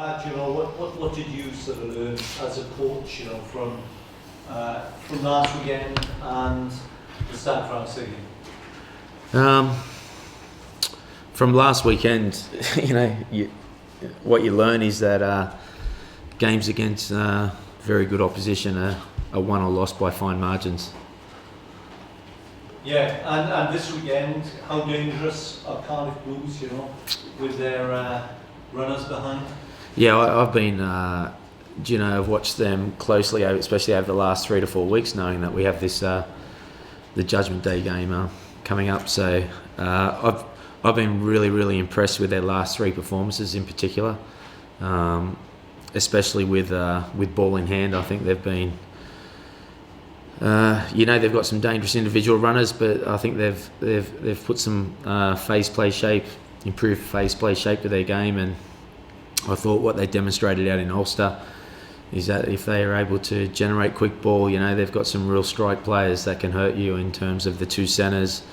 Brad, what did you sort of learn as a coach, from last weekend and the San Francisco game? From last weekend, what you learn is that games against very good opposition are won or lost by fine margins. Yeah, and this weekend, how dangerous are Cardiff Blues, with their runners behind? Yeah, I've been, I've watched them closely, especially over the last 3 to 4 weeks, knowing that we have this the Judgement Day game coming up. So I've been really, really impressed with their last 3 performances in particular, especially with ball in hand. I think they've been. They've got some dangerous individual runners, but I think they've put some improved phase play shape to their game, and I thought what they demonstrated out in Ulster is that if they are able to generate quick ball, they've got some real strike players that can hurt you in terms of the 2 centres,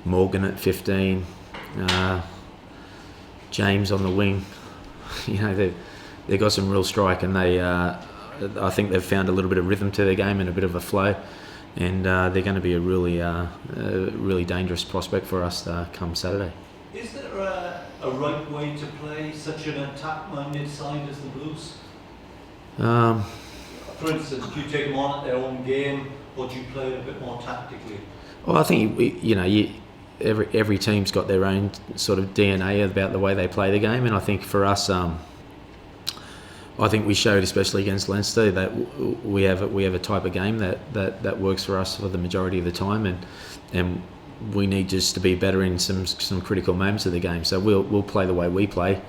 Morgan at 15, James on the wing. They've got some real strike, and I think they've found a little bit of rhythm to their game and a bit of a flow, and they're going to be a really dangerous prospect for us come Saturday. Is there a right way to play such an attack-minded side as the Blues? For instance, do you take them on at their own game, or do you play a bit more tactically? Well, I think every team's got their own sort of DNA about the way they play the game, and I think for us, I think we showed, especially against Leinster, that we have a type of game that works for us for the majority of the time, and we need just to be better in some critical moments of the game. So we'll play the way we play,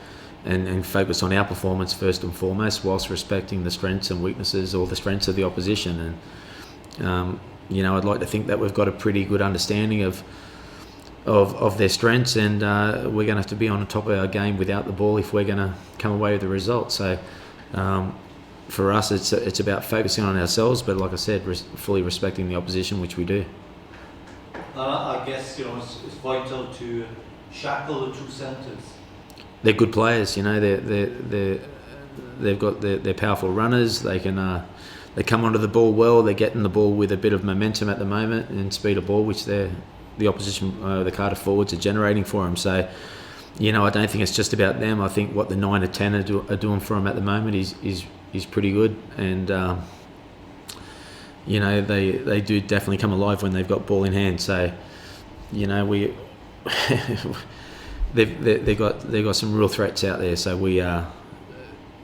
and focus on our performance first and foremost, whilst respecting the strengths and weaknesses or the strengths of the opposition. And I'd like to think that we've got a pretty good understanding of their strengths, and we're going to have to be on top of our game without the ball if we're going to come away with the result. So for us, it's about focusing on ourselves, but like I said, fully respecting the opposition, which we do. I guess it's vital to shackle the 2 centres. They're good players, they've got their powerful runners. They come onto the ball well. They're getting the ball with a bit of momentum at the moment and speed of ball, which the opposition, the Cardiff forwards, are generating for them. So, I don't think it's just about them. I think what the 9 or 10 are doing for them at the moment is pretty good, and they do definitely come alive when they've got ball in hand. So, they've got some real threats out there. So we are,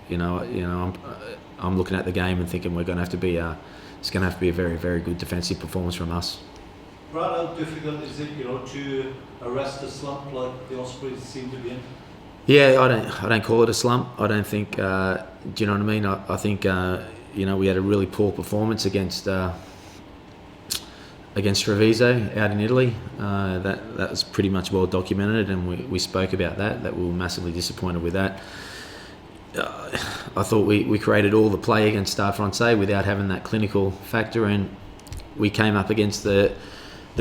I'm looking at the game and thinking we're going to have to be it's going to have to be a very, very good defensive performance from us. Brad, how difficult is it, to arrest a slump like the Ospreys seem to be in? Yeah, I don't call it a slump. I don't think. Do you know what I mean? I think we had a really poor performance against Treviso out in Italy. That was pretty much well documented, and we spoke about that we were massively disappointed with that. I thought we created all the play against Stade Francais without having that clinical factor, and we came up against the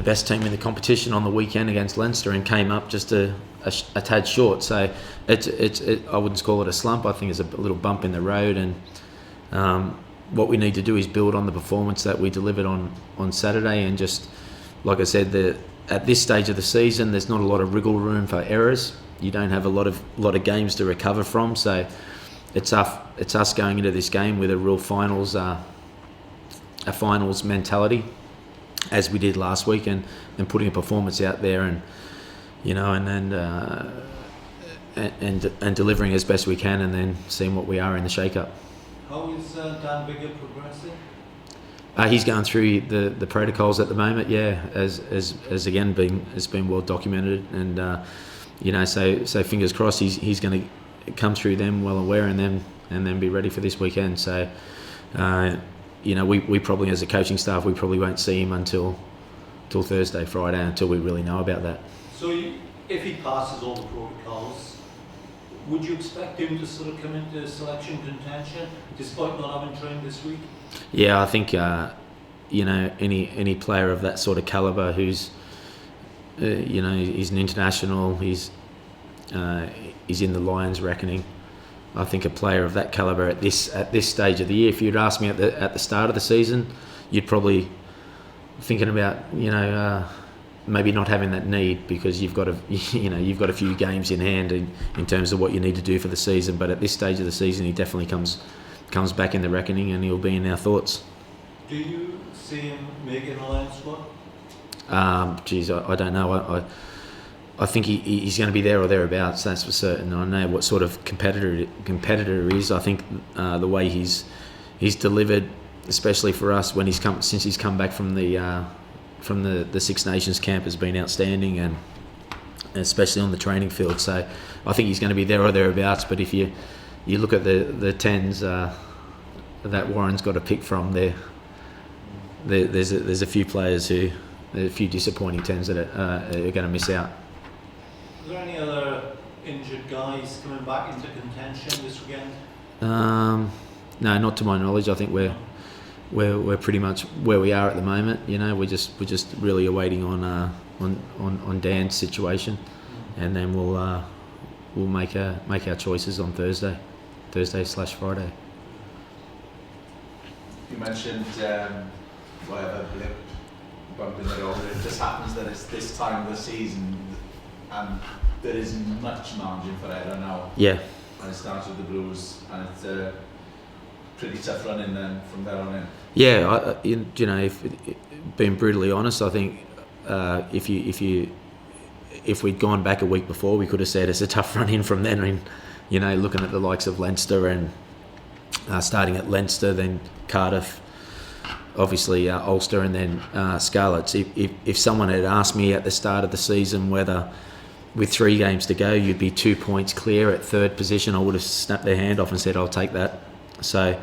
best team in the competition on the weekend against Leinster and came up just a tad short. So I wouldn't call it a slump. I think it's a little bump in the road, and what we need to do is build on the performance that we delivered on Saturday, and just, like I said, at this stage of the season, there's not a lot of wriggle room for errors. You don't have a lot of games to recover from, so it's us going into this game with a real finals mentality, as we did last week, and putting a performance out there, and and delivering as best we can, and then seeing what we are in the shake-up. How is Dan Bigger progressing? He's going through the protocols at the moment, as again has been well documented, and so fingers crossed he's going to come through them well aware, and then be ready for this weekend. So we probably, as a coaching staff, we probably won't see him until Thursday, Friday, until we really know about that. So if he passes all the protocols, would you expect him to sort of come into selection contention despite not having trained this week? Yeah, I think any player of that sort of calibre who's he's an international, he's in the Lions reckoning. I think a player of that calibre at this stage of the year. If you'd asked me at the start of the season, you'd probably thinking about maybe not having that need, because you've got a few games in hand in terms of what you need to do for the season. But at this stage of the season, he definitely comes back in the reckoning, and he'll be in our thoughts. Do you see him making the line squad? I don't know. I think he's going to be there or thereabouts. That's for certain. I know what sort of competitor he is. I think the way he's delivered, especially for us since he's come back from the Six Nations camp, has been outstanding, and especially on the training field. So I think he's going to be there or thereabouts. But if you look at the tens that Warren's got to pick from, there's a few players a few disappointing tens that are going to miss out. Is there any other injured guys coming back into contention this weekend? No, not to my knowledge. I think we're pretty much where we are at the moment. We're just really awaiting on Dan's situation, and then we'll make our choices on Thursday/Friday. You mentioned whatever blip, bump in the road. It just happens that it's this time of the season, and there isn't much margin for error now. Yeah. And it starts with the Blues, and it's a pretty tough running then from there on in. Yeah, if being brutally honest, I think if we'd gone back a week before, we could have said it's a tough run in from then. Looking at the likes of Leinster and starting at Leinster, then Cardiff, obviously Ulster, and then Scarlets. If someone had asked me at the start of the season whether with 3 games to go you'd be 2 points clear at third position, I would have snapped their hand off and said I'll take that. So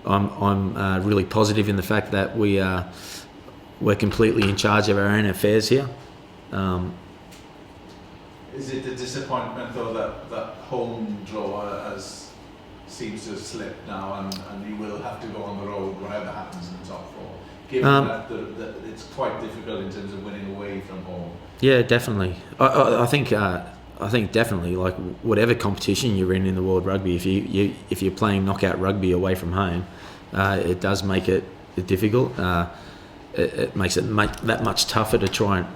I'm really positive in the fact that we're completely in charge of our own affairs here. Is it a disappointment though that home draw seems to have slipped now, and you will have to go on the road whatever happens in the top 4, given that it's quite difficult in terms of winning away from home? Yeah, definitely. I think definitely, like whatever competition you're in the world rugby, if you're playing knockout rugby away from home, it does make it difficult. It makes it that much tougher to try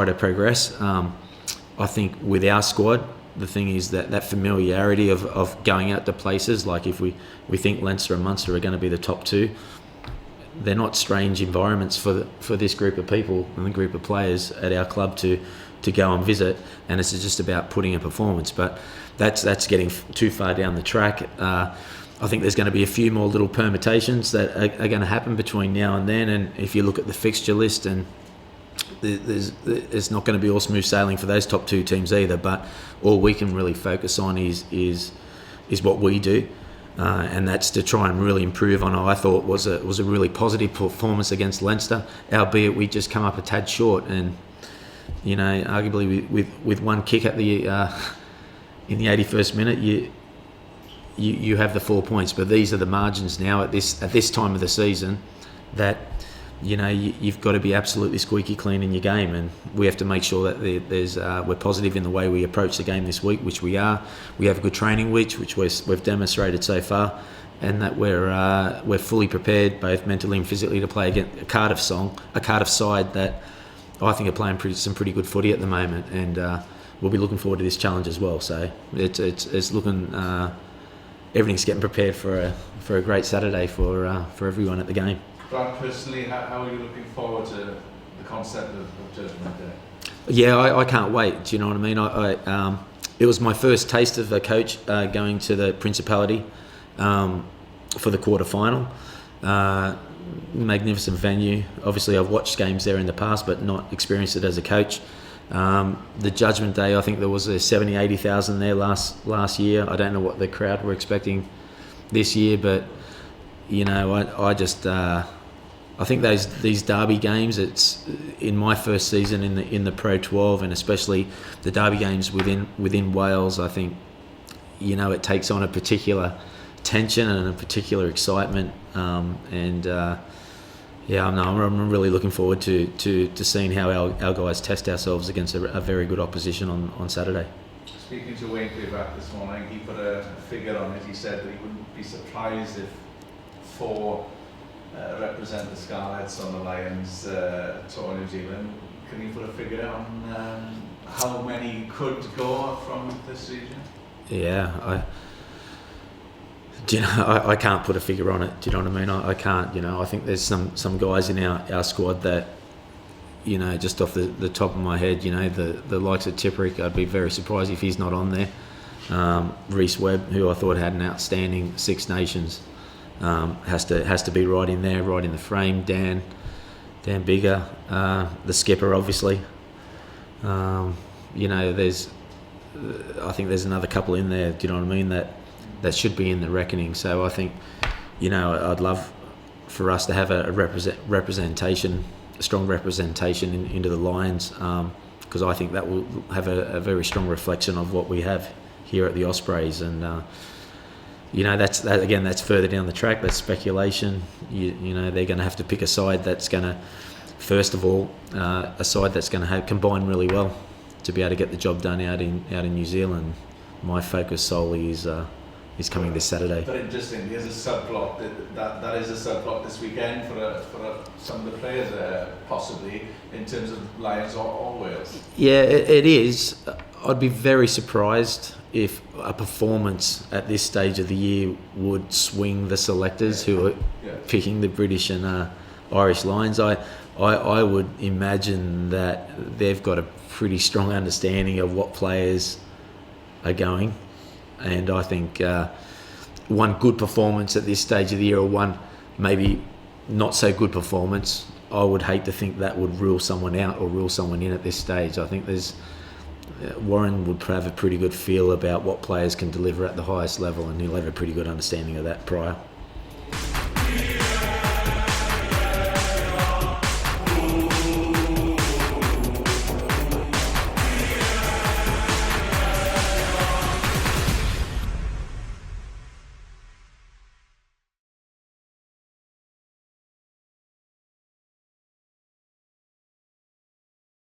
to progress. I think with our squad, the thing is that familiarity of going out to places, like if we think Leinster and Munster are going to be the top 2, they're not strange environments for this group of people and the group of players at our club to go and visit, and it's just about putting a performance. But that's getting too far down the track. I think there's going to be a few more little permutations that are going to happen between now and then, and if you look at the fixture list, and there's not going to be all smooth sailing for those top 2 teams either, but all we can really focus on is what we do, and that's to try and really improve on what I thought was a really positive performance against Leinster, albeit we just come up a tad short, and arguably with one kick at the in the 81st minute you have the 4 points. But these are the margins now at this time of the season that you've got to be absolutely squeaky clean in your game, and we have to make sure that we're positive in the way we approach the game this week, which we are. We have a good training week, which we've demonstrated so far, and that we're fully prepared, both mentally and physically, to play against a Cardiff side that I think are playing some pretty good footy at the moment, and we'll be looking forward to this challenge as well. So it's looking everything's getting prepared for a great Saturday for everyone at the game. Brad, personally, how are you looking forward to the concept of Judgement Day? Yeah, I can't wait. Do you know what I mean? It was my first taste of a coach going to the Principality for the quarter-final. Magnificent venue. Obviously, I've watched games there in the past, but not experienced it as a coach. The Judgement Day, I think there was 70,000-80,000 there last year. I don't know what the crowd were expecting this year, but I think these derby games, it's in my first season in the Pro 12, and especially the derby games within Wales, I think it takes on a particular tension and a particular excitement, I'm really looking forward to seeing how our guys test ourselves against a very good opposition on Saturday. speaking to Wayne Cleaver this morning, he put a figure on it. He said that he wouldn't be surprised if 4 represent the Scarlets on the Lions tour New Zealand. Can you put a figure on how many could go from this region? Yeah, I can't put a figure on it. Do you know what I mean? I can't. I think there's some guys in our squad that, just off the top of my head, the likes of Tipperick, I'd be very surprised if he's not on there. Reece Webb, who I thought had an outstanding Six Nations, has to be right in there, right in the frame. Dan Bigger, the skipper, obviously. I think there's another couple in there. Do you know what I mean? That should be in the reckoning. So I think, I'd love for us to have a representation, a strong representation into the Lions, because I think that will have a very strong reflection of what we have here at the Ospreys. And that's further down the track. That's speculation. They're going to have to pick a side that's going to, first of all, a side that's going to combine really well to be able to get the job done out in New Zealand. My focus solely is coming this Saturday. But interesting, there's a subplot that is a subplot this weekend for some of the players, possibly in terms of Lions or Wales. Yeah, it is. I'd be very surprised if a performance at this stage of the year would swing the selectors who are picking the British and Irish Lions. I would imagine that they've got a pretty strong understanding of what players are going. And I think one good performance at this stage of the year, or one maybe not so good performance, I would hate to think that would rule someone out or rule someone in at this stage. I think Warren would have a pretty good feel about what players can deliver at the highest level, and he'll have a pretty good understanding of that prior.